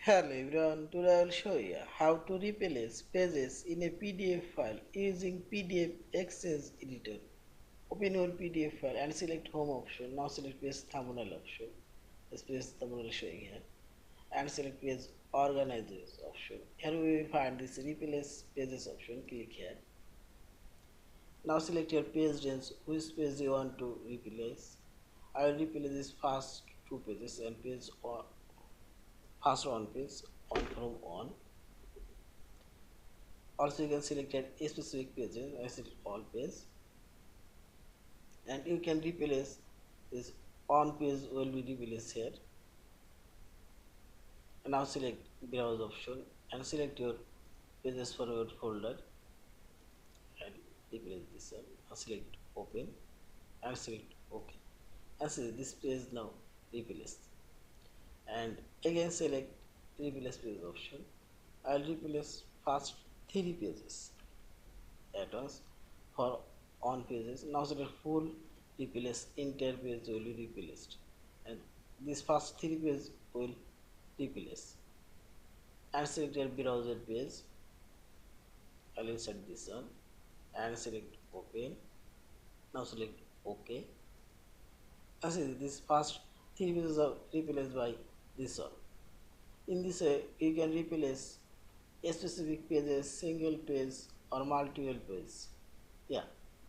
Hello everyone, today I will show you how to replace pages in a PDF file using PDF XChange Editor. Open your PDF file and select Home option. Now select Page Thumbnail option. This page thumbnail showing here. And select Page Organizers option. Here we will find this Replace Pages option. Click here. Now select your page range, which page you want to replace. I will replace this first two pages and page or first one page on from on. Also you can select a specific pages. I select all page and you can replace this on page will be replaced here. And now select browse option and select your pages for your folder and replace this one. Now select open and select OK and see this page now replaced. And again select replace page option. I will replace first three pages at once for on pages. Now select full replace entire page will be replaced and this first three pages will replace and select your browser page. I will insert this one and select open. Now select OK and see this first three pages are replaced by this one. In this way you can replace a specific pages, single page or multiple page. Yeah,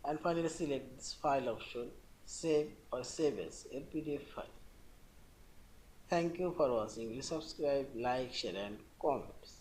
and finally select this file option, save or save as a PDF file. Thank you for watching. Please subscribe, like, share and comments.